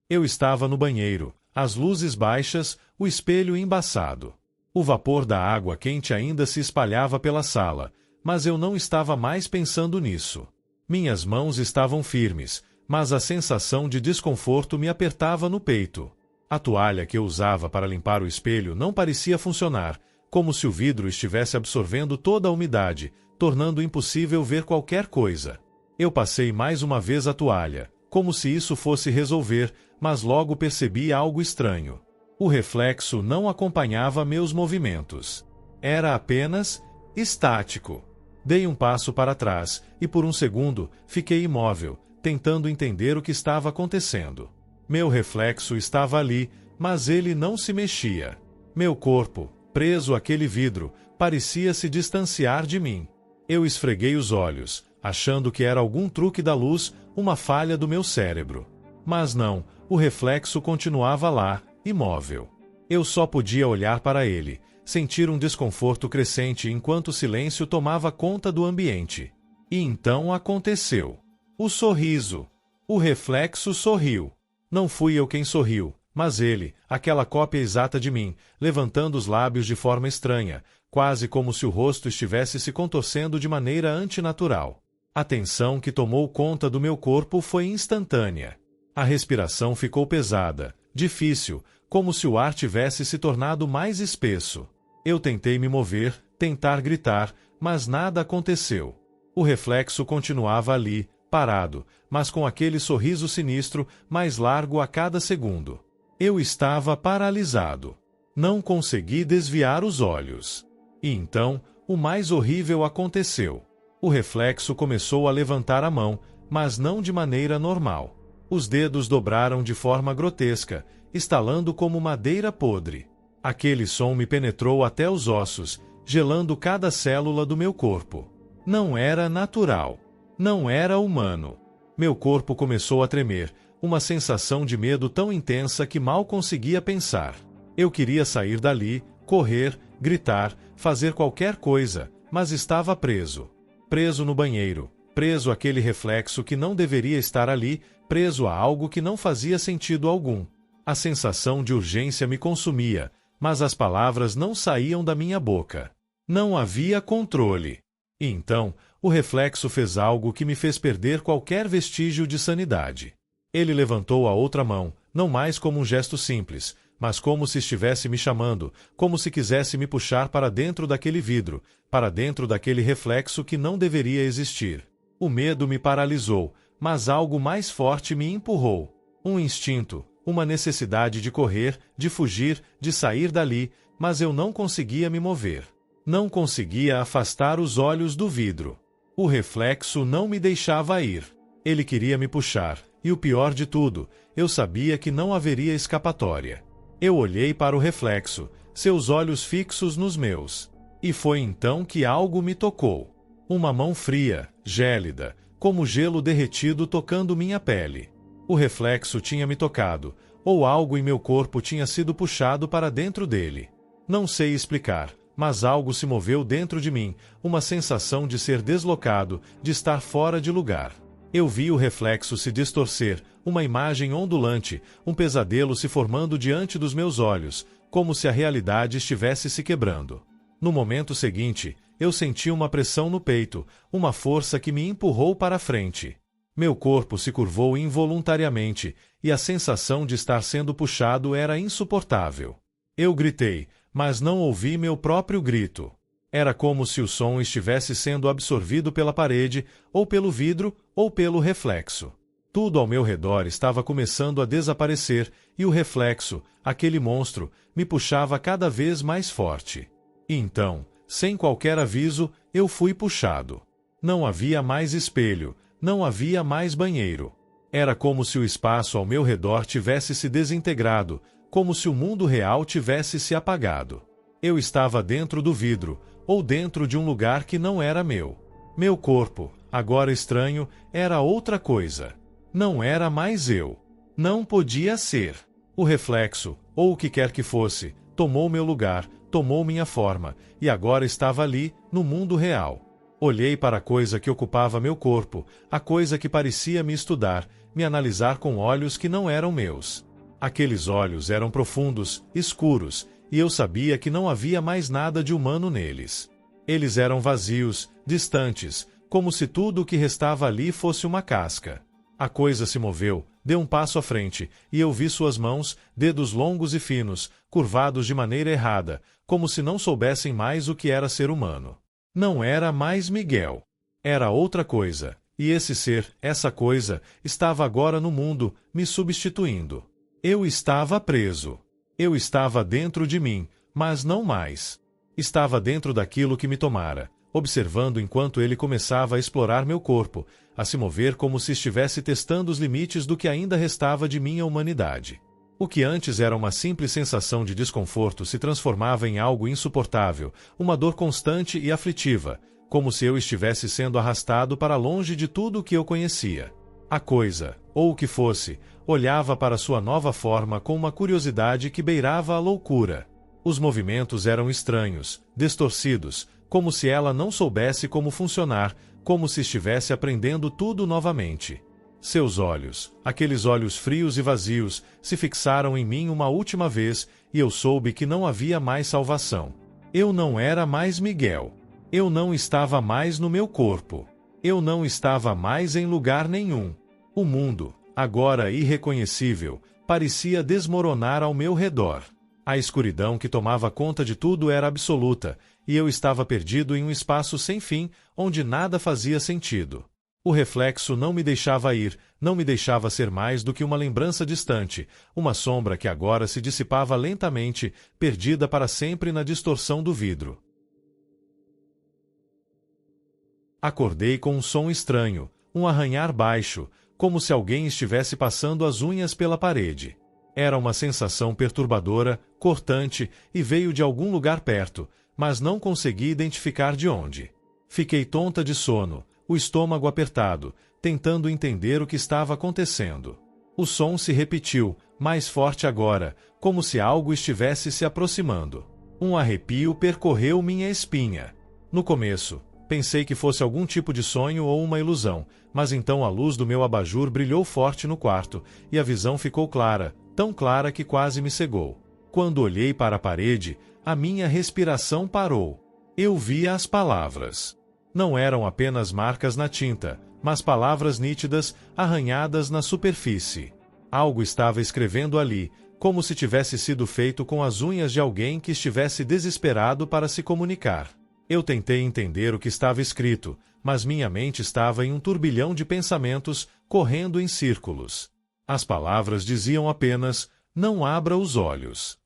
Eu estava no banheiro, as luzes baixas, o espelho embaçado. O vapor da água quente ainda se espalhava pela sala, mas eu não estava mais pensando nisso. Minhas mãos estavam firmes, mas a sensação de desconforto me apertava no peito. A toalha que eu usava para limpar o espelho não parecia funcionar, como se o vidro estivesse absorvendo toda a umidade, tornando impossível ver qualquer coisa. Eu passei mais uma vez a toalha, como se isso fosse resolver, mas logo percebi algo estranho. O reflexo não acompanhava meus movimentos. Era apenas estático. Dei um passo para trás e por um segundo fiquei imóvel, tentando entender o que estava acontecendo. Meu reflexo estava ali, mas ele não se mexia. Meu corpo, preso àquele vidro, parecia se distanciar de mim. Eu esfreguei os olhos, achando que era algum truque da luz, uma falha do meu cérebro. Mas não, o reflexo continuava lá, imóvel. Eu só podia olhar para ele, sentir um desconforto crescente enquanto o silêncio tomava conta do ambiente. E então aconteceu. O sorriso. O reflexo sorriu. Não fui eu quem sorriu, mas ele, aquela cópia exata de mim, levantando os lábios de forma estranha, quase como se o rosto estivesse se contorcendo de maneira antinatural. A tensão que tomou conta do meu corpo foi instantânea. A respiração ficou pesada, difícil, como se o ar tivesse se tornado mais espesso. Eu tentei me mover, tentar gritar, mas nada aconteceu. O reflexo continuava ali, parado, mas com aquele sorriso sinistro, mais largo a cada segundo. Eu estava paralisado. Não consegui desviar os olhos. E então, o mais horrível aconteceu. O reflexo começou a levantar a mão, mas não de maneira normal. Os dedos dobraram de forma grotesca, estalando como madeira podre. Aquele som me penetrou até os ossos, gelando cada célula do meu corpo. Não era natural. Não era humano. Meu corpo começou a tremer, uma sensação de medo tão intensa que mal conseguia pensar. Eu queria sair dali, correr, gritar, fazer qualquer coisa, mas estava preso. Preso no banheiro, preso àquele reflexo que não deveria estar ali, preso a algo que não fazia sentido algum. A sensação de urgência me consumia, mas as palavras não saíam da minha boca. Não havia controle. E então, o reflexo fez algo que me fez perder qualquer vestígio de sanidade. Ele levantou a outra mão, não mais como um gesto simples, mas como se estivesse me chamando, como se quisesse me puxar para dentro daquele vidro, para dentro daquele reflexo que não deveria existir. O medo me paralisou, mas algo mais forte me empurrou. Um instinto, uma necessidade de correr, de fugir, de sair dali, mas eu não conseguia me mover. Não conseguia afastar os olhos do vidro. O reflexo não me deixava ir. Ele queria me puxar, e o pior de tudo, eu sabia que não haveria escapatória. Eu olhei para o reflexo, seus olhos fixos nos meus. E foi então que algo me tocou. Uma mão fria, gélida, como gelo derretido tocando minha pele. O reflexo tinha me tocado, ou algo em meu corpo tinha sido puxado para dentro dele. Não sei explicar, mas algo se moveu dentro de mim, uma sensação de ser deslocado, de estar fora de lugar. Eu vi o reflexo se distorcer, uma imagem ondulante, um pesadelo se formando diante dos meus olhos, como se a realidade estivesse se quebrando. No momento seguinte, eu senti uma pressão no peito, uma força que me empurrou para a frente. Meu corpo se curvou involuntariamente, e a sensação de estar sendo puxado era insuportável. Eu gritei, mas não ouvi meu próprio grito. Era como se o som estivesse sendo absorvido pela parede, ou pelo vidro, ou pelo reflexo. Tudo ao meu redor estava começando a desaparecer, e o reflexo, aquele monstro, me puxava cada vez mais forte. E então, sem qualquer aviso, eu fui puxado. Não havia mais espelho, não havia mais banheiro. Era como se o espaço ao meu redor tivesse se desintegrado, como se o mundo real tivesse se apagado. Eu estava dentro do vidro, ou dentro de um lugar que não era meu. Meu corpo, agora estranho, era outra coisa. Não era mais eu. Não podia ser. O reflexo, ou o que quer que fosse, tomou meu lugar, tomou minha forma, e agora estava ali, no mundo real. Olhei para a coisa que ocupava meu corpo, a coisa que parecia me estudar, me analisar com olhos que não eram meus. Aqueles olhos eram profundos, escuros, e eu sabia que não havia mais nada de humano neles. Eles eram vazios, distantes, como se tudo o que restava ali fosse uma casca. A coisa se moveu, deu um passo à frente, e eu vi suas mãos, dedos longos e finos, curvados de maneira errada, como se não soubessem mais o que era ser humano. Não era mais Miguel. Era outra coisa, e esse ser, essa coisa, estava agora no mundo, me substituindo. Eu estava preso. Eu estava dentro de mim, mas não mais. Estava dentro daquilo que me tomara, observando enquanto ele começava a explorar meu corpo, a se mover como se estivesse testando os limites do que ainda restava de minha humanidade. O que antes era uma simples sensação de desconforto se transformava em algo insuportável, uma dor constante e aflitiva, como se eu estivesse sendo arrastado para longe de tudo o que eu conhecia. A coisa, ou o que fosse, olhava para sua nova forma com uma curiosidade que beirava a loucura. Os movimentos eram estranhos, distorcidos, como se ela não soubesse como funcionar, como se estivesse aprendendo tudo novamente. Seus olhos, aqueles olhos frios e vazios, se fixaram em mim uma última vez, e eu soube que não havia mais salvação. Eu não era mais Miguel. Eu não estava mais no meu corpo. Eu não estava mais em lugar nenhum. O mundo, agora irreconhecível, parecia desmoronar ao meu redor. A escuridão que tomava conta de tudo era absoluta, e eu estava perdido em um espaço sem fim, onde nada fazia sentido. O reflexo não me deixava ir, não me deixava ser mais do que uma lembrança distante, uma sombra que agora se dissipava lentamente, perdida para sempre na distorção do vidro. Acordei com um som estranho, um arranhar baixo, como se alguém estivesse passando as unhas pela parede. Era uma sensação perturbadora, cortante, e veio de algum lugar perto, mas não consegui identificar de onde. Fiquei tonta de sono, o estômago apertado, tentando entender o que estava acontecendo. O som se repetiu, mais forte agora, como se algo estivesse se aproximando. Um arrepio percorreu minha espinha. No começo, pensei que fosse algum tipo de sonho ou uma ilusão, mas então a luz do meu abajur brilhou forte no quarto, e a visão ficou clara, tão clara que quase me cegou. Quando olhei para a parede, a minha respiração parou. Eu via as palavras. Não eram apenas marcas na tinta, mas palavras nítidas, arranhadas na superfície. Algo estava escrevendo ali, como se tivesse sido feito com as unhas de alguém que estivesse desesperado para se comunicar. Eu tentei entender o que estava escrito, mas minha mente estava em um turbilhão de pensamentos, correndo em círculos. As palavras diziam apenas, não abra os olhos.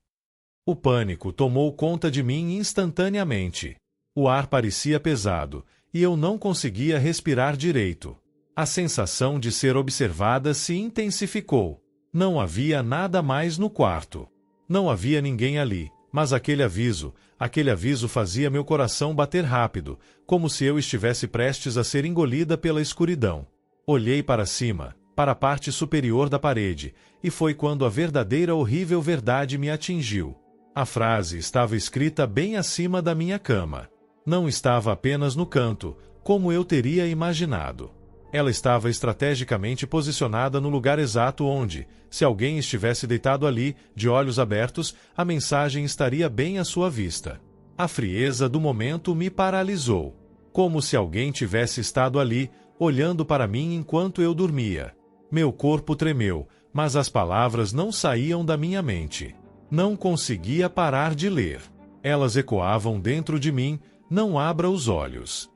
O pânico tomou conta de mim instantaneamente. O ar parecia pesado, e eu não conseguia respirar direito. A sensação de ser observada se intensificou. Não havia nada mais no quarto. Não havia ninguém ali, mas aquele aviso fazia meu coração bater rápido, como se eu estivesse prestes a ser engolida pela escuridão. Olhei para cima, para a parte superior da parede, e foi quando a verdadeira horrível verdade me atingiu. A frase estava escrita bem acima da minha cama. Não estava apenas no canto, como eu teria imaginado. Ela estava estrategicamente posicionada no lugar exato onde, se alguém estivesse deitado ali, de olhos abertos, a mensagem estaria bem à sua vista. A frieza do momento me paralisou. Como se alguém tivesse estado ali, olhando para mim enquanto eu dormia. Meu corpo tremeu, mas as palavras não saíam da minha mente. Não conseguia parar de ler. Elas ecoavam dentro de mim, não abra os olhos.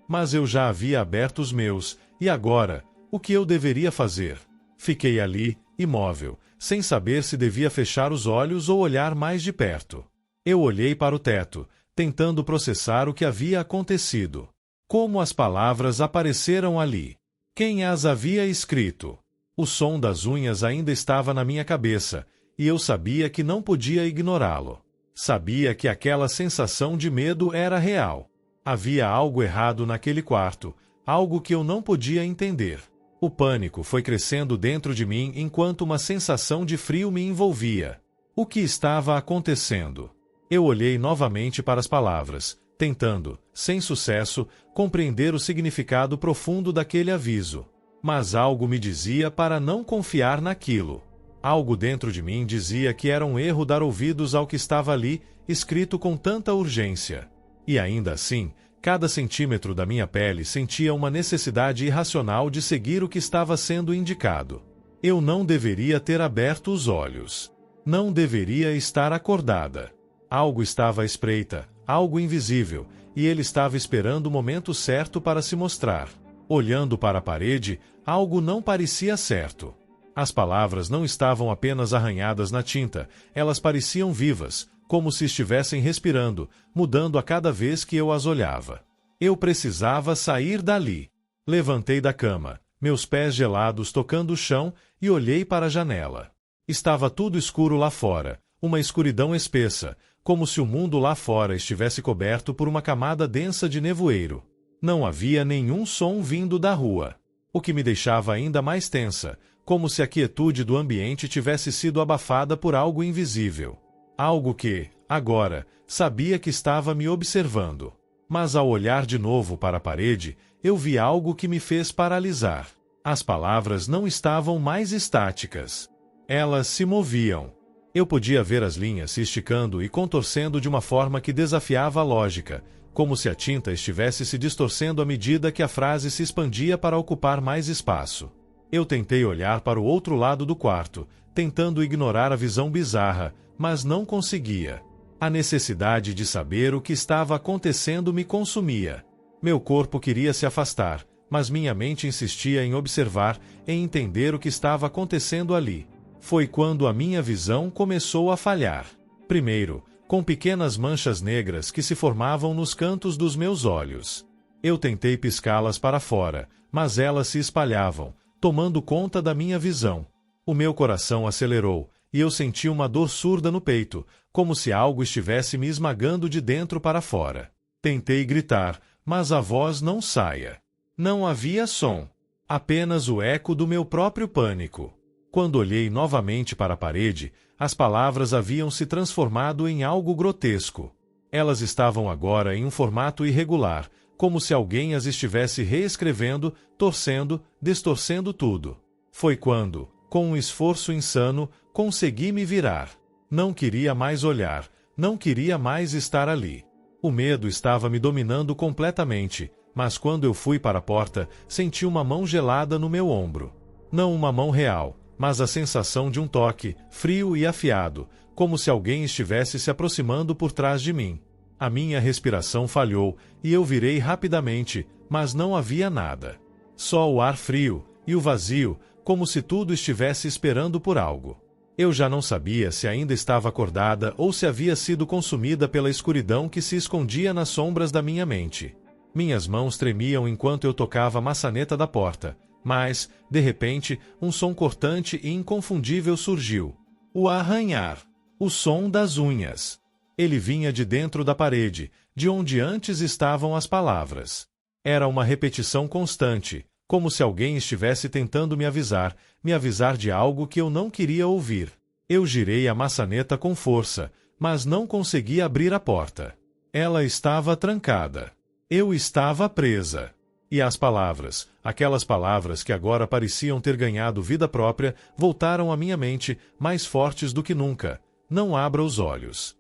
Mas eu já havia aberto os meus, e agora, o que eu deveria fazer? Fiquei ali, imóvel, sem saber se devia fechar os olhos ou olhar mais de perto. Eu olhei para o teto, tentando processar o que havia acontecido. Como as palavras apareceram ali? Quem as havia escrito? O som das unhas ainda estava na minha cabeça, e eu sabia que não podia ignorá-lo. Sabia que aquela sensação de medo era real. Havia algo errado naquele quarto, algo que eu não podia entender. O pânico foi crescendo dentro de mim enquanto uma sensação de frio me envolvia. O que estava acontecendo? Eu olhei novamente para as palavras, tentando, sem sucesso, compreender o significado profundo daquele aviso. Mas algo me dizia para não confiar naquilo. Algo dentro de mim dizia que era um erro dar ouvidos ao que estava ali, escrito com tanta urgência. E ainda assim, cada centímetro da minha pele sentia uma necessidade irracional de seguir o que estava sendo indicado. Eu não deveria ter aberto os olhos. Não deveria estar acordada. Algo estava à espreita, algo invisível, e ele estava esperando o momento certo para se mostrar. Olhando para a parede, algo não parecia certo. As palavras não estavam apenas arranhadas na tinta, elas pareciam vivas, como se estivessem respirando, mudando a cada vez que eu as olhava. Eu precisava sair dali. Levantei da cama, meus pés gelados tocando o chão, e olhei para a janela. Estava tudo escuro lá fora, uma escuridão espessa, como se o mundo lá fora estivesse coberto por uma camada densa de nevoeiro. Não havia nenhum som vindo da rua, o que me deixava ainda mais tensa, como se a quietude do ambiente tivesse sido abafada por algo invisível. Algo que, agora, sabia que estava me observando. Mas ao olhar de novo para a parede, eu vi algo que me fez paralisar. As palavras não estavam mais estáticas. Elas se moviam. Eu podia ver as linhas se esticando e contorcendo de uma forma que desafiava a lógica, como se a tinta estivesse se distorcendo à medida que a frase se expandia para ocupar mais espaço. Eu tentei olhar para o outro lado do quarto, tentando ignorar a visão bizarra, mas não conseguia. A necessidade de saber o que estava acontecendo me consumia. Meu corpo queria se afastar, mas minha mente insistia em observar, em entender o que estava acontecendo ali. Foi quando a minha visão começou a falhar. Primeiro, com pequenas manchas negras que se formavam nos cantos dos meus olhos. Eu tentei piscá-las para fora, mas elas se espalhavam, tomando conta da minha visão. O meu coração acelerou, e eu senti uma dor surda no peito, como se algo estivesse me esmagando de dentro para fora. Tentei gritar, mas a voz não saía. Não havia som. Apenas o eco do meu próprio pânico. Quando olhei novamente para a parede, as palavras haviam se transformado em algo grotesco. Elas estavam agora em um formato irregular, como se alguém as estivesse reescrevendo, torcendo, distorcendo tudo. Foi quando, com um esforço insano, consegui me virar. Não queria mais olhar, não queria mais estar ali. O medo estava me dominando completamente, mas quando eu fui para a porta, senti uma mão gelada no meu ombro. Não uma mão real, mas a sensação de um toque, frio e afiado, como se alguém estivesse se aproximando por trás de mim. A minha respiração falhou, e eu virei rapidamente, mas não havia nada. Só o ar frio, e o vazio, como se tudo estivesse esperando por algo. Eu já não sabia se ainda estava acordada ou se havia sido consumida pela escuridão que se escondia nas sombras da minha mente. Minhas mãos tremiam enquanto eu tocava a maçaneta da porta, mas, de repente, um som cortante e inconfundível surgiu. O arranhar. O som das unhas. Ele vinha de dentro da parede, de onde antes estavam as palavras. Era uma repetição constante, como se alguém estivesse tentando me avisar de algo que eu não queria ouvir. Eu girei a maçaneta com força, mas não consegui abrir a porta. Ela estava trancada. Eu estava presa. E as palavras, aquelas palavras que agora pareciam ter ganhado vida própria, voltaram à minha mente, mais fortes do que nunca. Não abra os olhos.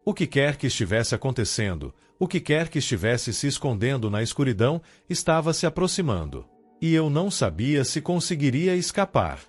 O que quer que estivesse acontecendo, o que quer que estivesse se escondendo na escuridão, estava se aproximando. E eu não sabia se conseguiria escapar.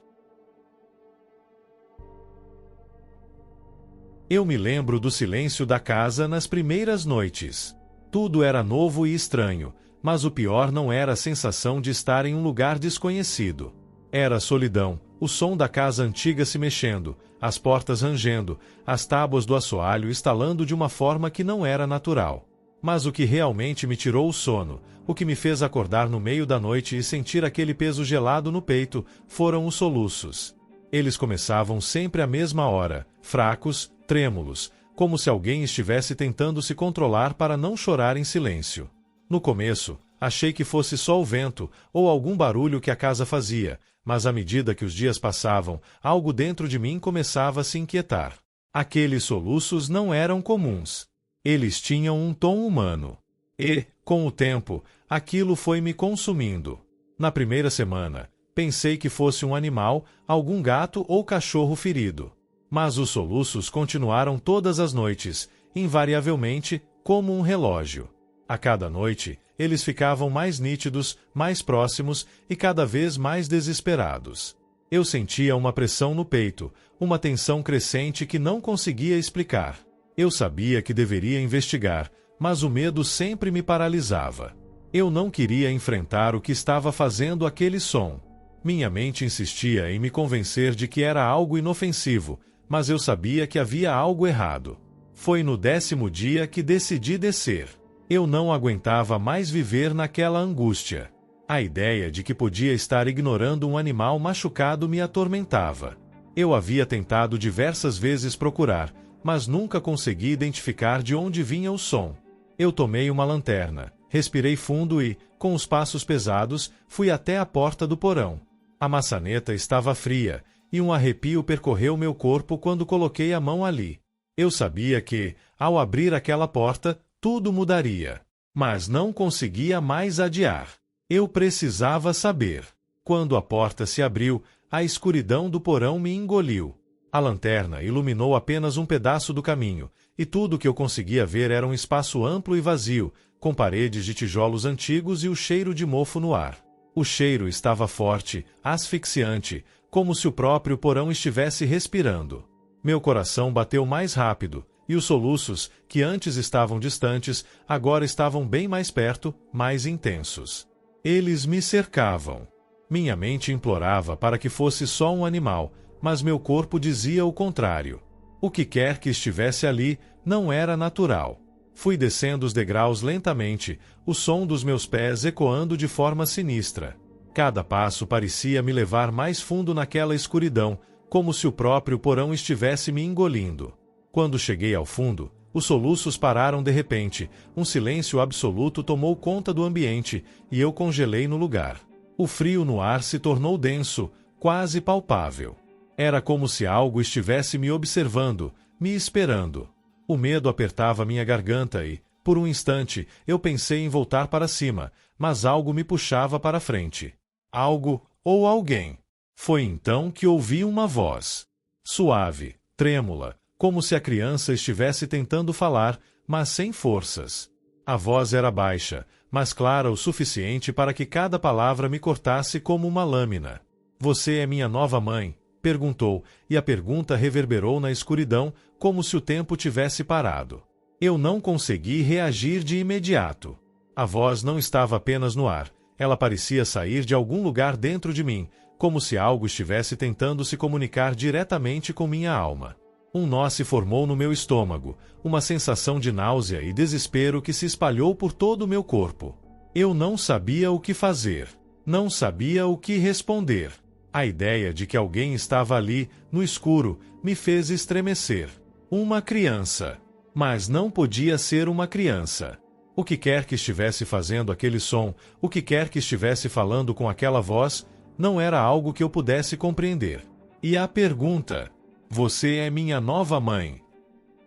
Eu me lembro do silêncio da casa nas primeiras noites. Tudo era novo e estranho, mas o pior não era a sensação de estar em um lugar desconhecido. Era a solidão, o som da casa antiga se mexendo, as portas rangendo, as tábuas do assoalho estalando de uma forma que não era natural. Mas o que realmente me tirou o sono, o que me fez acordar no meio da noite e sentir aquele peso gelado no peito, foram os soluços. Eles começavam sempre à mesma hora, fracos, trêmulos, como se alguém estivesse tentando se controlar para não chorar em silêncio. No começo, achei que fosse só o vento ou algum barulho que a casa fazia, mas à medida que os dias passavam, algo dentro de mim começava a se inquietar. Aqueles soluços não eram comuns. Eles tinham um tom humano. E, com o tempo, aquilo foi me consumindo. Na primeira semana, pensei que fosse um animal, algum gato ou cachorro ferido. Mas os soluços continuaram todas as noites, invariavelmente, como um relógio. A cada noite, eles ficavam mais nítidos, mais próximos e cada vez mais desesperados. Eu sentia uma pressão no peito, uma tensão crescente que não conseguia explicar. Eu sabia que deveria investigar, mas o medo sempre me paralisava. Eu não queria enfrentar o que estava fazendo aquele som. Minha mente insistia em me convencer de que era algo inofensivo, mas eu sabia que havia algo errado. Foi no 10º dia que decidi descer. Eu não aguentava mais viver naquela angústia. A ideia de que podia estar ignorando um animal machucado me atormentava. Eu havia tentado diversas vezes procurar, mas nunca consegui identificar de onde vinha o som. Eu tomei uma lanterna, respirei fundo e, com os passos pesados, fui até a porta do porão. A maçaneta estava fria, e um arrepio percorreu meu corpo quando coloquei a mão ali. Eu sabia que, ao abrir aquela porta, tudo mudaria. Mas não conseguia mais adiar. Eu precisava saber. Quando a porta se abriu, a escuridão do porão me engoliu. A lanterna iluminou apenas um pedaço do caminho, e tudo que eu conseguia ver era um espaço amplo e vazio, com paredes de tijolos antigos e o cheiro de mofo no ar. O cheiro estava forte, asfixiante, como se o próprio porão estivesse respirando. Meu coração bateu mais rápido, e os soluços, que antes estavam distantes, agora estavam bem mais perto, mais intensos. Eles me cercavam. Minha mente implorava para que fosse só um animal, mas meu corpo dizia o contrário. O que quer que estivesse ali não era natural. Fui descendo os degraus lentamente, o som dos meus pés ecoando de forma sinistra. Cada passo parecia me levar mais fundo naquela escuridão, como se o próprio porão estivesse me engolindo. Quando cheguei ao fundo, os soluços pararam de repente, um silêncio absoluto tomou conta do ambiente e eu congelei no lugar. O frio no ar se tornou denso, quase palpável. Era como se algo estivesse me observando, me esperando. O medo apertava minha garganta e, por um instante, eu pensei em voltar para cima, mas algo me puxava para frente. Algo ou alguém. Foi então que ouvi uma voz. Suave, trêmula, como se a criança estivesse tentando falar, mas sem forças. A voz era baixa, mas clara o suficiente para que cada palavra me cortasse como uma lâmina. "Você é minha nova mãe?", perguntou, e a pergunta reverberou na escuridão, como se o tempo tivesse parado. Eu não consegui reagir de imediato. A voz não estava apenas no ar, ela parecia sair de algum lugar dentro de mim, como se algo estivesse tentando se comunicar diretamente com minha alma. Um nó se formou no meu estômago, uma sensação de náusea e desespero que se espalhou por todo o meu corpo. Eu não sabia o que fazer, não sabia o que responder. A ideia de que alguém estava ali, no escuro, me fez estremecer. Uma criança. Mas não podia ser uma criança. O que quer que estivesse fazendo aquele som, o que quer que estivesse falando com aquela voz, não era algo que eu pudesse compreender. E a pergunta: "Você é minha nova mãe?"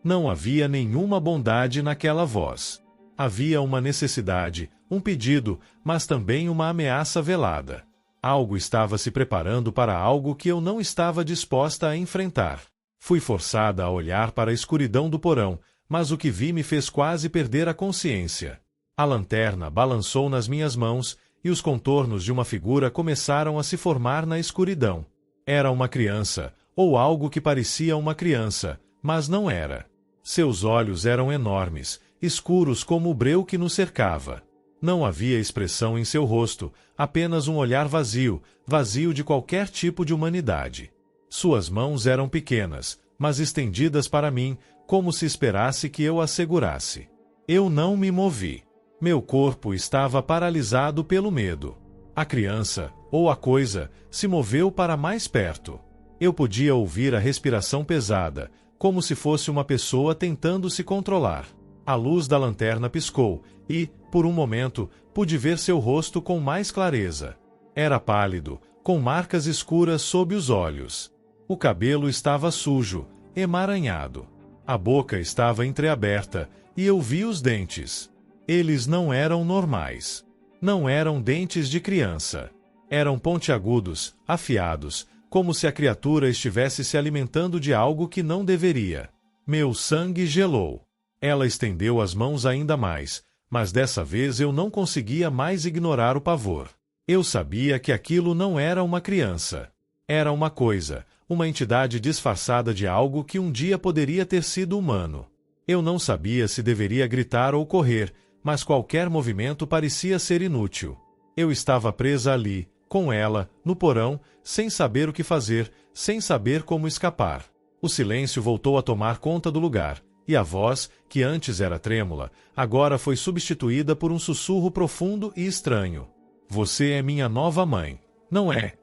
Não havia nenhuma bondade naquela voz. Havia uma necessidade, um pedido, mas também uma ameaça velada. Algo estava se preparando para algo que eu não estava disposta a enfrentar. Fui forçada a olhar para a escuridão do porão, mas o que vi me fez quase perder a consciência. A lanterna balançou nas minhas mãos e os contornos de uma figura começaram a se formar na escuridão. Era uma criança, ou algo que parecia uma criança, mas não era. Seus olhos eram enormes, escuros como o breu que nos cercava. Não havia expressão em seu rosto, apenas um olhar vazio, vazio de qualquer tipo de humanidade. Suas mãos eram pequenas, mas estendidas para mim, como se esperasse que eu as segurasse. Eu não me movi. Meu corpo estava paralisado pelo medo. A criança, ou a coisa, se moveu para mais perto. Eu podia ouvir a respiração pesada, como se fosse uma pessoa tentando se controlar. A luz da lanterna piscou e, por um momento, pude ver seu rosto com mais clareza. Era pálido, com marcas escuras sob os olhos. O cabelo estava sujo, emaranhado. A boca estava entreaberta e eu vi os dentes. Eles não eram normais. Não eram dentes de criança. Eram pontiagudos, afiados, como se a criatura estivesse se alimentando de algo que não deveria. Meu sangue gelou. Ela estendeu as mãos ainda mais, mas dessa vez eu não conseguia mais ignorar o pavor. Eu sabia que aquilo não era uma criança. Era uma coisa, uma entidade disfarçada de algo que um dia poderia ter sido humano. Eu não sabia se deveria gritar ou correr, mas qualquer movimento parecia ser inútil. Eu estava presa ali, com ela, no porão, sem saber o que fazer, sem saber como escapar. O silêncio voltou a tomar conta do lugar, e a voz, que antes era trêmula, agora foi substituída por um sussurro profundo e estranho. Você é minha nova mãe, não é?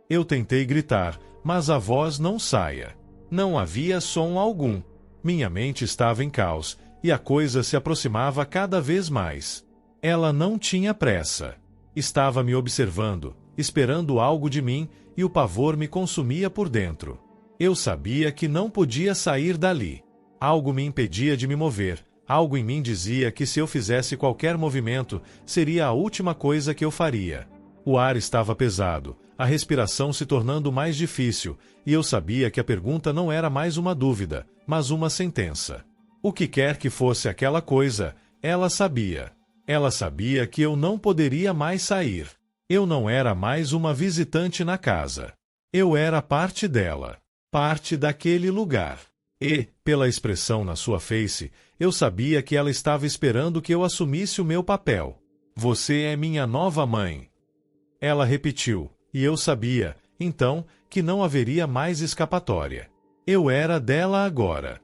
Eu tentei gritar, mas a voz não saía. Não havia som algum. Minha mente estava em caos, e a coisa se aproximava cada vez mais. Ela não tinha pressa. Estava me observando, esperando algo de mim, e o pavor me consumia por dentro. Eu sabia que não podia sair dali. Algo me impedia de me mover. Algo em mim dizia que se eu fizesse qualquer movimento, seria a última coisa que eu faria. O ar estava pesado, a respiração se tornando mais difícil, e eu sabia que a pergunta não era mais uma dúvida, mas uma sentença. O que quer que fosse aquela coisa, ela sabia. Ela sabia que eu não poderia mais sair. Eu não era mais uma visitante na casa. Eu era parte dela, parte daquele lugar. E, pela expressão na sua face, eu sabia que ela estava esperando que eu assumisse o meu papel. Você é minha nova mãe. Ela repetiu, e eu sabia, então, que não haveria mais escapatória. Eu era dela agora.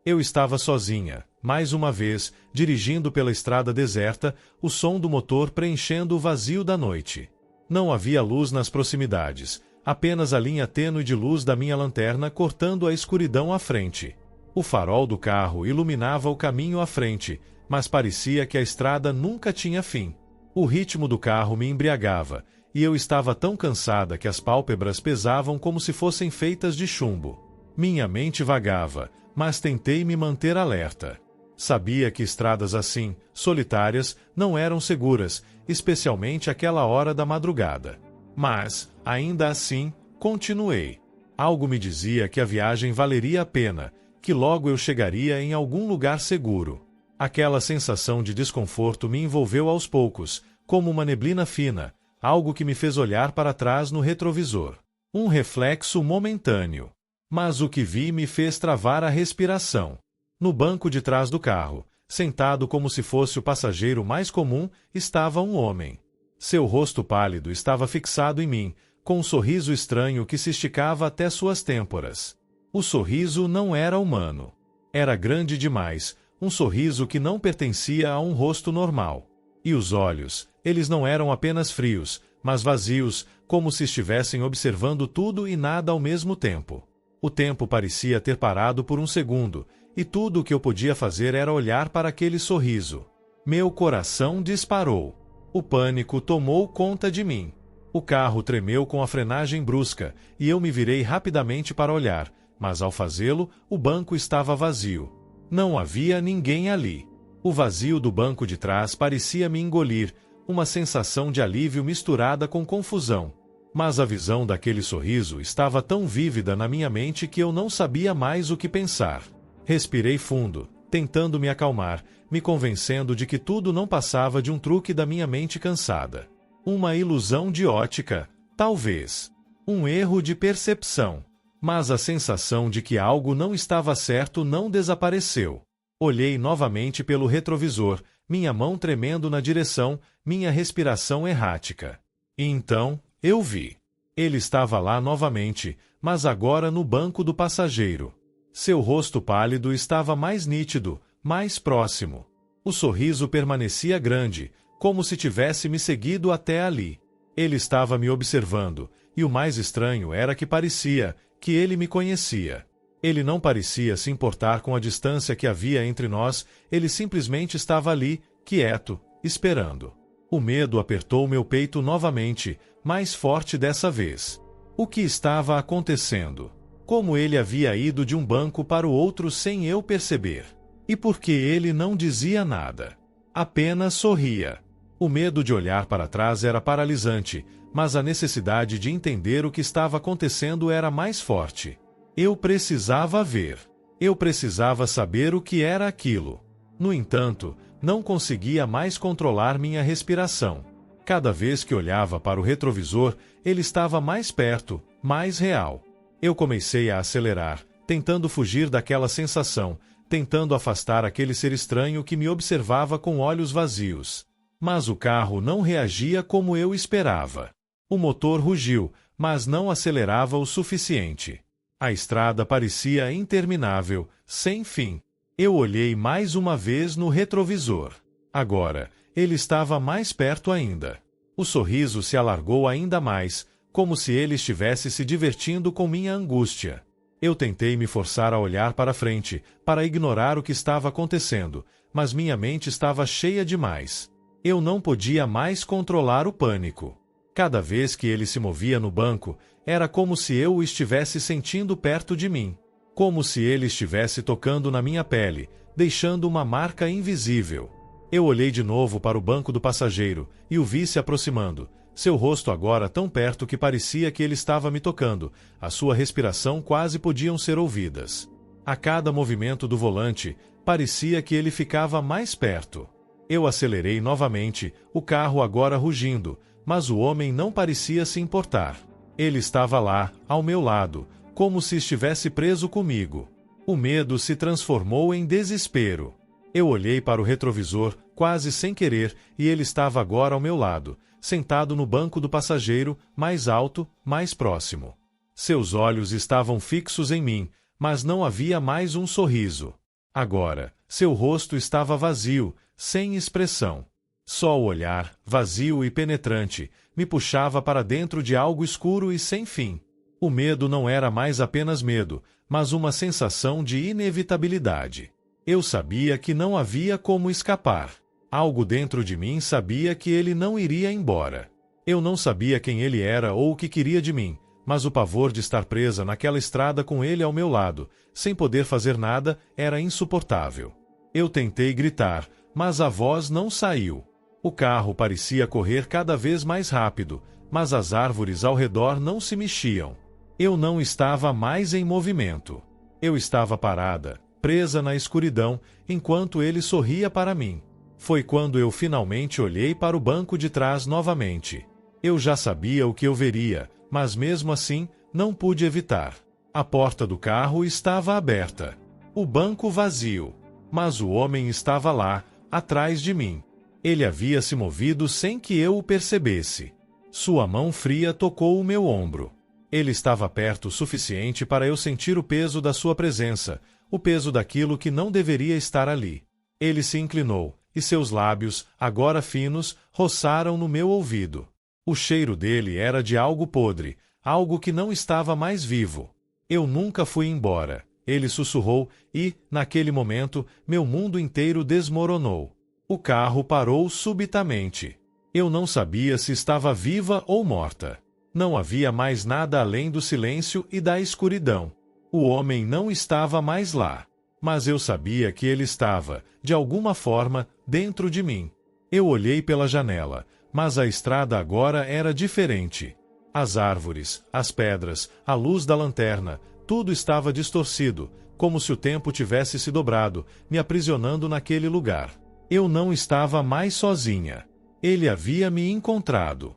Eu estava sozinha, mais uma vez, dirigindo pela estrada deserta, o som do motor preenchendo o vazio da noite. Não havia luz nas proximidades, apenas a linha tênue de luz da minha lanterna cortando a escuridão à frente. O farol do carro iluminava o caminho à frente, mas parecia que a estrada nunca tinha fim. O ritmo do carro me embriagava, e eu estava tão cansada que as pálpebras pesavam como se fossem feitas de chumbo. Minha mente vagava, mas tentei me manter alerta. Sabia que estradas assim, solitárias, não eram seguras, especialmente àquela hora da madrugada. Mas, ainda assim, continuei. Algo me dizia que a viagem valeria a pena, que logo eu chegaria em algum lugar seguro. Aquela sensação de desconforto me envolveu aos poucos, como uma neblina fina, algo que me fez olhar para trás no retrovisor. Um reflexo momentâneo. Mas o que vi me fez travar a respiração. No banco de trás do carro, sentado como se fosse o passageiro mais comum, estava um homem. Seu rosto pálido estava fixado em mim, com um sorriso estranho que se esticava até suas têmporas. O sorriso não era humano. Era grande demais, um sorriso que não pertencia a um rosto normal. E os olhos, eles não eram apenas frios, mas vazios, como se estivessem observando tudo e nada ao mesmo tempo. O tempo parecia ter parado por um segundo, e tudo o que eu podia fazer era olhar para aquele sorriso. Meu coração disparou. O pânico tomou conta de mim. O carro tremeu com a frenagem brusca, e eu me virei rapidamente para olhar, mas ao fazê-lo, o banco estava vazio. Não havia ninguém ali. O vazio do banco de trás parecia me engolir, uma sensação de alívio misturada com confusão. Mas a visão daquele sorriso estava tão vívida na minha mente que eu não sabia mais o que pensar. Respirei fundo, tentando me acalmar, me convencendo de que tudo não passava de um truque da minha mente cansada. Uma ilusão de ótica, talvez. Um erro de percepção. Mas a sensação de que algo não estava certo não desapareceu. Olhei novamente pelo retrovisor, minha mão tremendo na direção, minha respiração errática. E então, eu vi. Ele estava lá novamente, mas agora no banco do passageiro. Seu rosto pálido estava mais nítido, mais próximo. O sorriso permanecia grande, como se tivesse me seguido até ali. Ele estava me observando, e o mais estranho era que parecia que ele me conhecia. Ele não parecia se importar com a distância que havia entre nós, ele simplesmente estava ali, quieto, esperando. O medo apertou meu peito novamente, mais forte dessa vez. O que estava acontecendo? Como ele havia ido de um banco para o outro sem eu perceber? E por que ele não dizia nada? Apenas sorria. O medo de olhar para trás era paralisante, mas a necessidade de entender o que estava acontecendo era mais forte. Eu precisava ver. Eu precisava saber o que era aquilo. No entanto, não conseguia mais controlar minha respiração. Cada vez que olhava para o retrovisor, ele estava mais perto, mais real. Eu comecei a acelerar, tentando fugir daquela sensação, tentando afastar aquele ser estranho que me observava com olhos vazios. Mas o carro não reagia como eu esperava. O motor rugiu, mas não acelerava o suficiente. A estrada parecia interminável, sem fim. Eu olhei mais uma vez no retrovisor. Agora, ele estava mais perto ainda. O sorriso se alargou ainda mais, como se ele estivesse se divertindo com minha angústia. Eu tentei me forçar a olhar para frente, para ignorar o que estava acontecendo, mas minha mente estava cheia demais. Eu não podia mais controlar o pânico. Cada vez que ele se movia no banco, era como se eu o estivesse sentindo perto de mim. Como se ele estivesse tocando na minha pele, deixando uma marca invisível. Eu olhei de novo para o banco do passageiro e o vi se aproximando, seu rosto agora tão perto que parecia que ele estava me tocando, a sua respiração quase podiam ser ouvidas. A cada movimento do volante, parecia que ele ficava mais perto. Eu acelerei novamente, o carro agora rugindo, mas o homem não parecia se importar. Ele estava lá, ao meu lado, como se estivesse preso comigo. O medo se transformou em desespero. Eu olhei para o retrovisor, quase sem querer, e ele estava agora ao meu lado, sentado no banco do passageiro, mais alto, mais próximo. Seus olhos estavam fixos em mim, mas não havia mais um sorriso. Agora, seu rosto estava vazio, sem expressão. Só o olhar, vazio e penetrante, me puxava para dentro de algo escuro e sem fim. O medo não era mais apenas medo, mas uma sensação de inevitabilidade. Eu sabia que não havia como escapar. Algo dentro de mim sabia que ele não iria embora. Eu não sabia quem ele era ou o que queria de mim, mas o pavor de estar presa naquela estrada com ele ao meu lado, sem poder fazer nada, era insuportável. Eu tentei gritar, mas a voz não saiu. O carro parecia correr cada vez mais rápido, mas as árvores ao redor não se mexiam. Eu não estava mais em movimento. Eu estava parada, presa na escuridão, enquanto ele sorria para mim. Foi quando eu finalmente olhei para o banco de trás novamente. Eu já sabia o que eu veria, mas mesmo assim, não pude evitar. A porta do carro estava aberta. O banco vazio. Mas o homem estava lá, atrás de mim. Ele havia se movido sem que eu o percebesse. Sua mão fria tocou o meu ombro. Ele estava perto o suficiente para eu sentir o peso da sua presença, o peso daquilo que não deveria estar ali. Ele se inclinou, e seus lábios, agora finos, roçaram no meu ouvido. O cheiro dele era de algo podre, algo que não estava mais vivo. Eu nunca fui embora, ele sussurrou, e, naquele momento, meu mundo inteiro desmoronou. O carro parou subitamente. Eu não sabia se estava viva ou morta. Não havia mais nada além do silêncio e da escuridão. O homem não estava mais lá. Mas eu sabia que ele estava, de alguma forma, dentro de mim. Eu olhei pela janela, mas a estrada agora era diferente. As árvores, as pedras, a luz da lanterna, tudo estava distorcido, como se o tempo tivesse se dobrado, me aprisionando naquele lugar. Eu não estava mais sozinha. Ele havia me encontrado.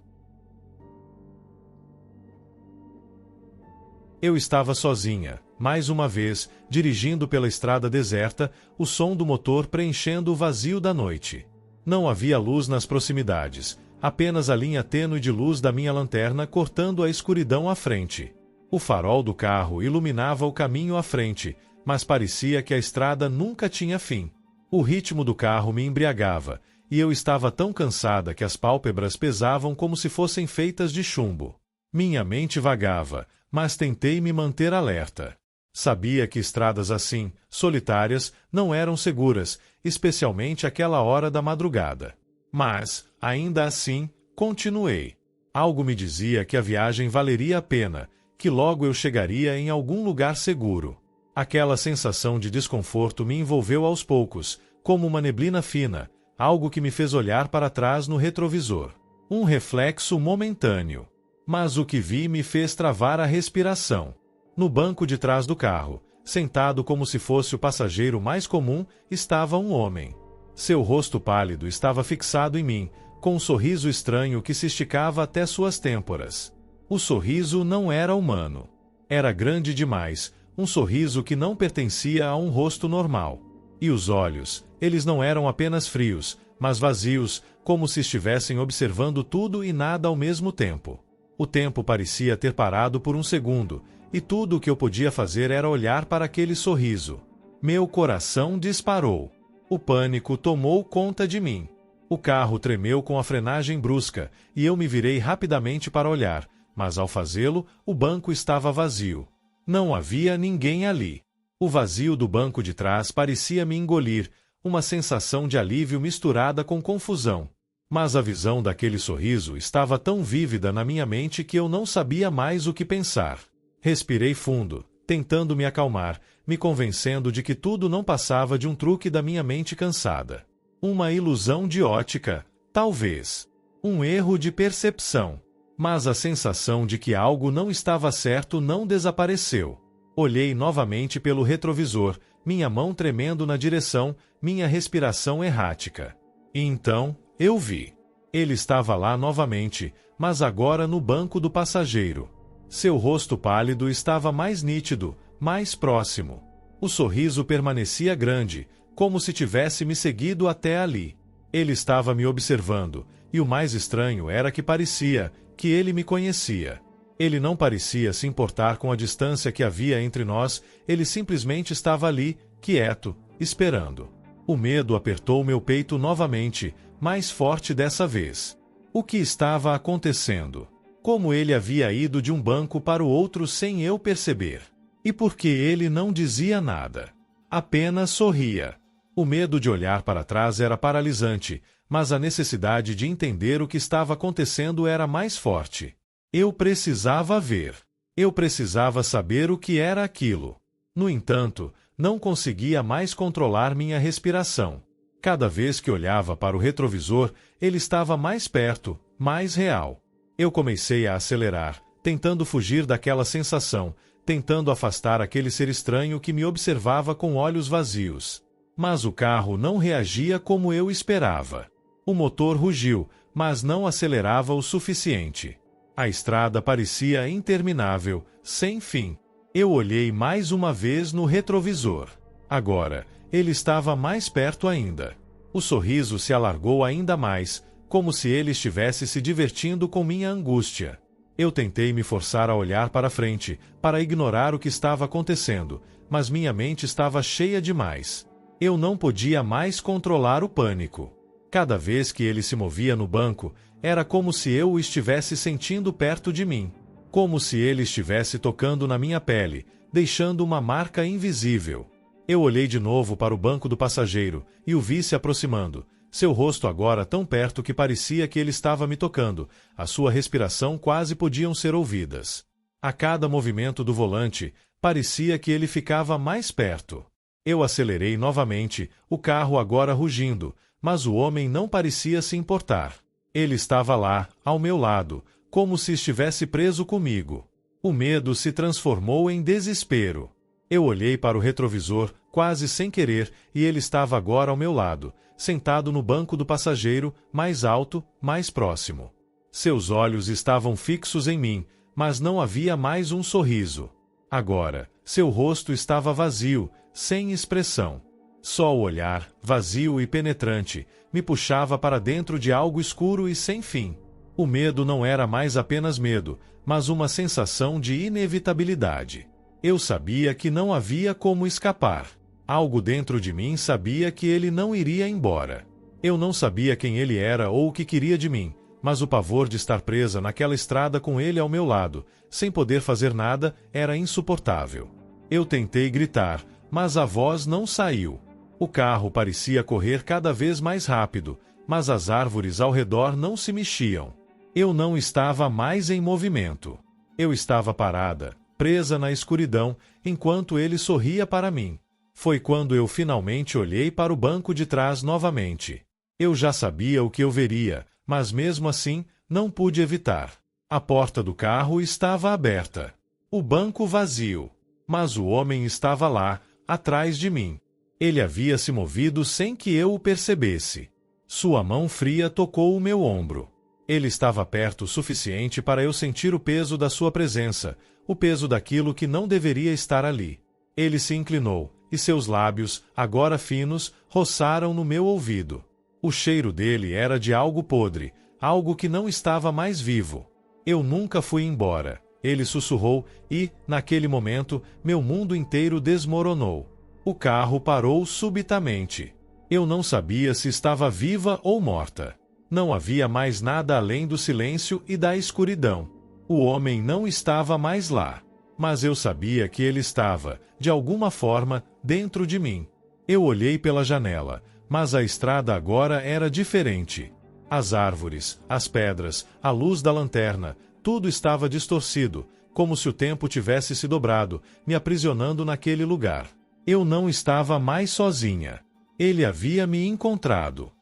Eu estava sozinha, mais uma vez, dirigindo pela estrada deserta, o som do motor preenchendo o vazio da noite. Não havia luz nas proximidades, apenas a linha tênue de luz da minha lanterna cortando a escuridão à frente. O farol do carro iluminava o caminho à frente, mas parecia que a estrada nunca tinha fim. O ritmo do carro me embriagava, e eu estava tão cansada que as pálpebras pesavam como se fossem feitas de chumbo. Minha mente vagava, mas tentei me manter alerta. Sabia que estradas assim, solitárias, não eram seguras, especialmente aquela hora da madrugada. Mas, ainda assim, continuei. Algo me dizia que a viagem valeria a pena, que logo eu chegaria em algum lugar seguro. Aquela sensação de desconforto me envolveu aos poucos, como uma neblina fina, algo que me fez olhar para trás no retrovisor. Um reflexo momentâneo. Mas o que vi me fez travar a respiração. No banco de trás do carro, sentado como se fosse o passageiro mais comum, estava um homem. Seu rosto pálido estava fixado em mim, com um sorriso estranho que se esticava até suas têmporas. O sorriso não era humano. Era grande demais, um sorriso que não pertencia a um rosto normal. E os olhos, eles não eram apenas frios, mas vazios, como se estivessem observando tudo e nada ao mesmo tempo. O tempo parecia ter parado por um segundo, e tudo o que eu podia fazer era olhar para aquele sorriso. Meu coração disparou. O pânico tomou conta de mim. O carro tremeu com a frenagem brusca, e eu me virei rapidamente para olhar, mas ao fazê-lo, o banco estava vazio. Não havia ninguém ali. O vazio do banco de trás parecia me engolir, uma sensação de alívio misturada com confusão. Mas a visão daquele sorriso estava tão vívida na minha mente que eu não sabia mais o que pensar. Respirei fundo, tentando me acalmar, me convencendo de que tudo não passava de um truque da minha mente cansada. Uma ilusão de ótica, talvez. Um erro de percepção. Mas a sensação de que algo não estava certo não desapareceu. Olhei novamente pelo retrovisor, minha mão tremendo na direção, minha respiração errática. E então, eu vi. Ele estava lá novamente, mas agora no banco do passageiro. Seu rosto pálido estava mais nítido, mais próximo. O sorriso permanecia grande, como se tivesse me seguido até ali. Ele estava me observando, e o mais estranho era que parecia que ele me conhecia. Ele não parecia se importar com a distância que havia entre nós, ele simplesmente estava ali, quieto, esperando. O medo apertou meu peito novamente, mais forte dessa vez. O que estava acontecendo? Como ele havia ido de um banco para o outro sem eu perceber? E por que ele não dizia nada? Apenas sorria. O medo de olhar para trás era paralisante, mas a necessidade de entender o que estava acontecendo era mais forte. Eu precisava ver. Eu precisava saber o que era aquilo. No entanto, não conseguia mais controlar minha respiração. Cada vez que olhava para o retrovisor, ele estava mais perto, mais real. Eu comecei a acelerar, tentando fugir daquela sensação, tentando afastar aquele ser estranho que me observava com olhos vazios. Mas o carro não reagia como eu esperava. O motor rugiu, mas não acelerava o suficiente. A estrada parecia interminável, sem fim. Eu olhei mais uma vez no retrovisor. Agora, ele estava mais perto ainda. O sorriso se alargou ainda mais, como se ele estivesse se divertindo com minha angústia. Eu tentei me forçar a olhar para frente, para ignorar o que estava acontecendo, mas minha mente estava cheia demais. Eu não podia mais controlar o pânico. Cada vez que ele se movia no banco, era como se eu o estivesse sentindo perto de mim. Como se ele estivesse tocando na minha pele, deixando uma marca invisível. Eu olhei de novo para o banco do passageiro e o vi se aproximando. Seu rosto agora tão perto que parecia que ele estava me tocando. A sua respiração quase podiam ser ouvidas. A cada movimento do volante, parecia que ele ficava mais perto. Eu acelerei novamente, o carro agora rugindo, mas o homem não parecia se importar. Ele estava lá, ao meu lado, como se estivesse preso comigo. O medo se transformou em desespero. Eu olhei para o retrovisor, quase sem querer, e ele estava agora ao meu lado, sentado no banco do passageiro, mais alto, mais próximo. Seus olhos estavam fixos em mim, mas não havia mais um sorriso. Agora, seu rosto estava vazio, sem expressão. Só o olhar, vazio e penetrante, me puxava para dentro de algo escuro e sem fim. O medo não era mais apenas medo, mas uma sensação de inevitabilidade. Eu sabia que não havia como escapar. Algo dentro de mim sabia que ele não iria embora. Eu não sabia quem ele era ou o que queria de mim, mas o pavor de estar presa naquela estrada com ele ao meu lado, sem poder fazer nada, era insuportável. Eu tentei gritar, mas a voz não saiu. O carro parecia correr cada vez mais rápido, mas as árvores ao redor não se mexiam. Eu não estava mais em movimento. Eu estava parada, presa na escuridão, enquanto ele sorria para mim. Foi quando eu finalmente olhei para o banco de trás novamente. Eu já sabia o que eu veria, mas mesmo assim, não pude evitar. A porta do carro estava aberta. O banco vazio. Mas o homem estava lá, atrás de mim. Ele havia se movido sem que eu o percebesse. Sua mão fria tocou o meu ombro. Ele estava perto o suficiente para eu sentir o peso da sua presença, o peso daquilo que não deveria estar ali. Ele se inclinou, e seus lábios, agora finos, roçaram no meu ouvido. O cheiro dele era de algo podre, algo que não estava mais vivo. Eu nunca fui embora. Ele sussurrou e, naquele momento, meu mundo inteiro desmoronou. O carro parou subitamente. Eu não sabia se estava viva ou morta. Não havia mais nada além do silêncio e da escuridão. O homem não estava mais lá. Mas eu sabia que ele estava, de alguma forma, dentro de mim. Eu olhei pela janela, mas a estrada agora era diferente. As árvores, as pedras, a luz da lanterna, tudo estava distorcido, como se o tempo tivesse se dobrado, me aprisionando naquele lugar. Eu não estava mais sozinha. Ele havia me encontrado.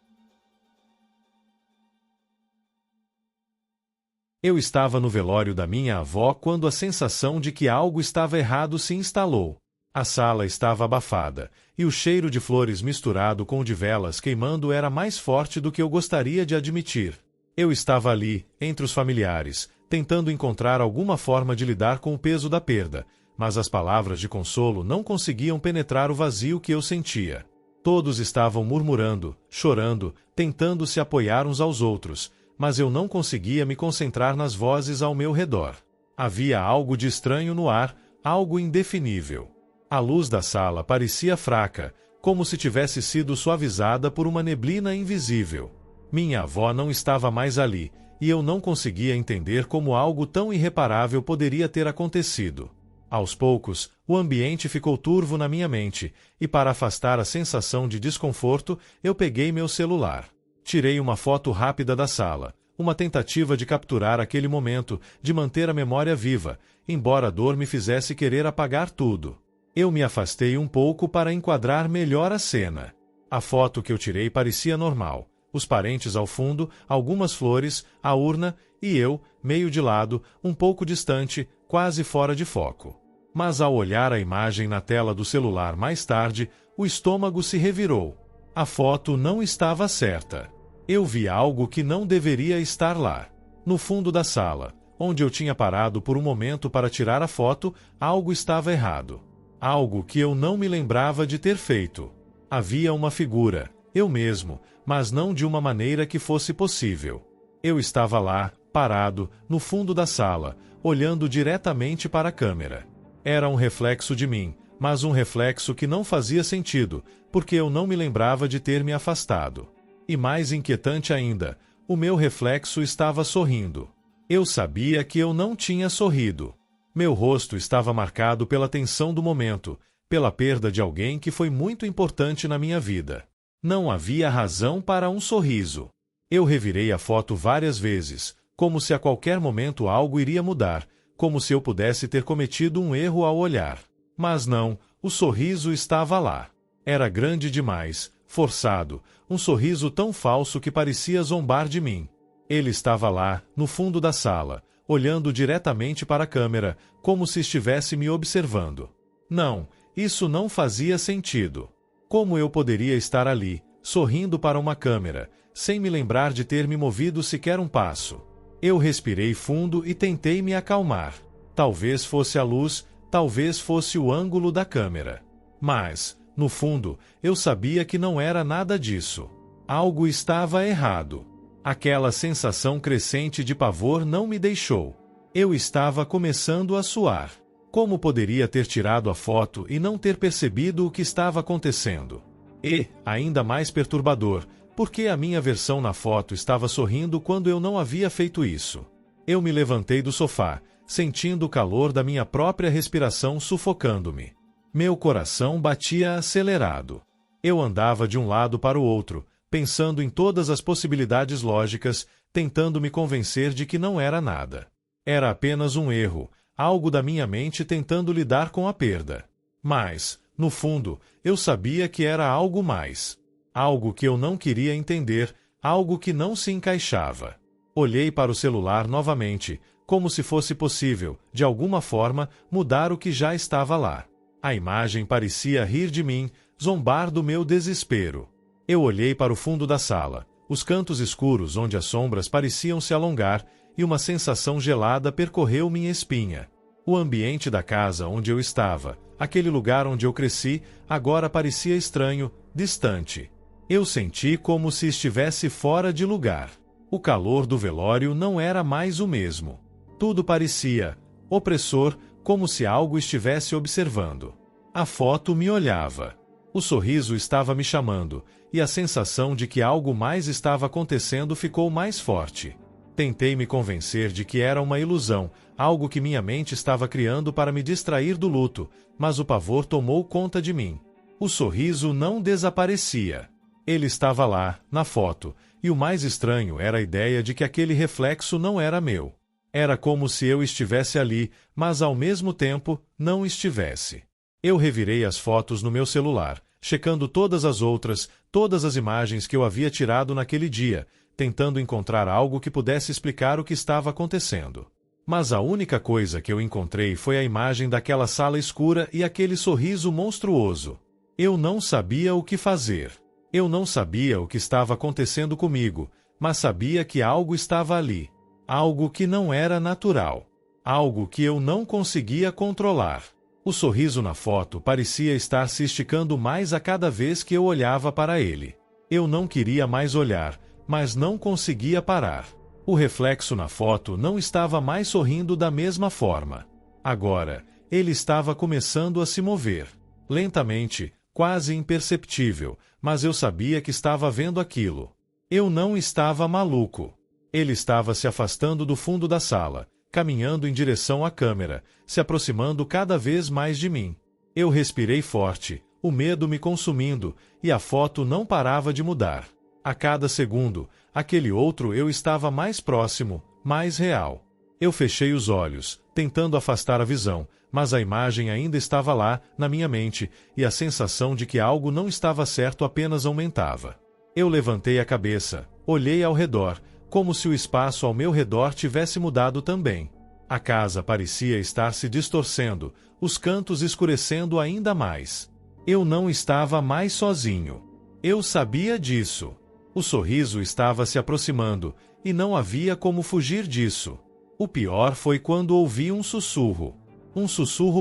Eu estava no velório da minha avó quando a sensação de que algo estava errado se instalou. A sala estava abafada, e o cheiro de flores misturado com o de velas queimando era mais forte do que eu gostaria de admitir. Eu estava ali, entre os familiares, tentando encontrar alguma forma de lidar com o peso da perda, mas as palavras de consolo não conseguiam penetrar o vazio que eu sentia. Todos estavam murmurando, chorando, tentando se apoiar uns aos outros, mas eu não conseguia me concentrar nas vozes ao meu redor. Havia algo de estranho no ar, algo indefinível. A luz da sala parecia fraca, como se tivesse sido suavizada por uma neblina invisível. Minha avó não estava mais ali, e eu não conseguia entender como algo tão irreparável poderia ter acontecido. Aos poucos, o ambiente ficou turvo na minha mente, e para afastar a sensação de desconforto, eu peguei meu celular. Tirei uma foto rápida da sala, uma tentativa de capturar aquele momento, de manter a memória viva, embora a dor me fizesse querer apagar tudo. Eu me afastei um pouco para enquadrar melhor a cena. A foto que eu tirei parecia normal. Os parentes ao fundo, algumas flores, a urna e eu, meio de lado, um pouco distante, quase fora de foco. Mas ao olhar a imagem na tela do celular mais tarde, o estômago se revirou. A foto não estava certa. Eu vi algo que não deveria estar lá. No fundo da sala, onde eu tinha parado por um momento para tirar a foto, algo estava errado. Algo que eu não me lembrava de ter feito. Havia uma figura, eu mesmo, mas não de uma maneira que fosse possível. Eu estava lá, parado, no fundo da sala, olhando diretamente para a câmera. Era um reflexo de mim, mas um reflexo que não fazia sentido, porque eu não me lembrava de ter me afastado. E mais inquietante ainda, o meu reflexo estava sorrindo. Eu sabia que eu não tinha sorrido. Meu rosto estava marcado pela tensão do momento, pela perda de alguém que foi muito importante na minha vida. Não havia razão para um sorriso. Eu revirei a foto várias vezes, como se a qualquer momento algo iria mudar, como se eu pudesse ter cometido um erro ao olhar. Mas não, o sorriso estava lá. Era grande demais, forçado, um sorriso tão falso que parecia zombar de mim. Ele estava lá, no fundo da sala, olhando diretamente para a câmera, como se estivesse me observando. Não, isso não fazia sentido. Como eu poderia estar ali, sorrindo para uma câmera, sem me lembrar de ter me movido sequer um passo? Eu respirei fundo e tentei me acalmar. Talvez fosse a luz, talvez fosse o ângulo da câmera. Mas, no fundo, eu sabia que não era nada disso. Algo estava errado. Aquela sensação crescente de pavor não me deixou. Eu estava começando a suar. Como poderia ter tirado a foto e não ter percebido o que estava acontecendo? E, ainda mais perturbador, porque a minha versão na foto estava sorrindo quando eu não havia feito isso. Eu me levantei do sofá, sentindo o calor da minha própria respiração sufocando-me. Meu coração batia acelerado. Eu andava de um lado para o outro, pensando em todas as possibilidades lógicas, tentando me convencer de que não era nada. Era apenas um erro, algo da minha mente tentando lidar com a perda. Mas, no fundo, eu sabia que era algo mais. Algo que eu não queria entender, algo que não se encaixava. Olhei para o celular novamente, como se fosse possível, de alguma forma, mudar o que já estava lá. A imagem parecia rir de mim, zombar do meu desespero. Eu olhei para o fundo da sala, os cantos escuros onde as sombras pareciam se alongar, e uma sensação gelada percorreu minha espinha. O ambiente da casa onde eu estava, aquele lugar onde eu cresci, agora parecia estranho, distante. Eu senti como se estivesse fora de lugar. O calor do velório não era mais o mesmo. Tudo parecia opressor, como se algo estivesse observando. A foto me olhava. O sorriso estava me chamando, e a sensação de que algo mais estava acontecendo ficou mais forte. Tentei me convencer de que era uma ilusão, algo que minha mente estava criando para me distrair do luto, mas o pavor tomou conta de mim. O sorriso não desaparecia. Ele estava lá, na foto, e o mais estranho era a ideia de que aquele reflexo não era meu. Era como se eu estivesse ali, mas ao mesmo tempo não estivesse. Eu revirei as fotos no meu celular, checando todas as outras, todas as imagens que eu havia tirado naquele dia, tentando encontrar algo que pudesse explicar o que estava acontecendo. Mas a única coisa que eu encontrei foi a imagem daquela sala escura e aquele sorriso monstruoso. Eu não sabia o que fazer. Eu não sabia o que estava acontecendo comigo, mas sabia que algo estava ali. Algo que não era natural. Algo que eu não conseguia controlar. O sorriso na foto parecia estar se esticando mais a cada vez que eu olhava para ele. Eu não queria mais olhar, mas não conseguia parar. O reflexo na foto não estava mais sorrindo da mesma forma. Agora, ele estava começando a se mover. Lentamente, quase imperceptível, mas eu sabia que estava vendo aquilo. Eu não estava maluco. Ele estava se afastando do fundo da sala, caminhando em direção à câmera, se aproximando cada vez mais de mim. Eu respirei forte, o medo me consumindo, e a foto não parava de mudar. A cada segundo, aquele outro eu estava mais próximo, mais real. Eu fechei os olhos, tentando afastar a visão, mas a imagem ainda estava lá, na minha mente, e a sensação de que algo não estava certo apenas aumentava. Eu levantei a cabeça, olhei ao redor, como se o espaço ao meu redor tivesse mudado também. A casa parecia estar se distorcendo, os cantos escurecendo ainda mais. Eu não estava mais sozinho. Eu sabia disso. O sorriso estava se aproximando, e não havia como fugir disso. O pior foi quando ouvi um sussurro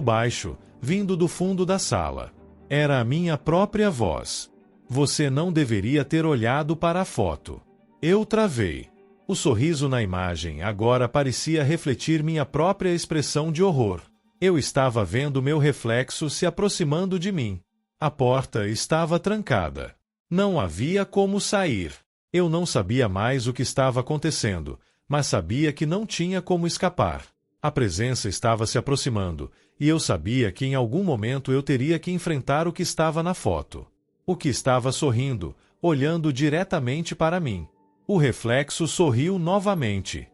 baixo, vindo do fundo da sala. Era a minha própria voz. Você não deveria ter olhado para a foto. Eu travei. O sorriso na imagem agora parecia refletir minha própria expressão de horror. Eu estava vendo meu reflexo se aproximando de mim. A porta estava trancada. Não havia como sair. Eu não sabia mais o que estava acontecendo, mas sabia que não tinha como escapar. A presença estava se aproximando, e eu sabia que em algum momento eu teria que enfrentar o que estava na foto. O que estava sorrindo, olhando diretamente para mim. O reflexo sorriu novamente.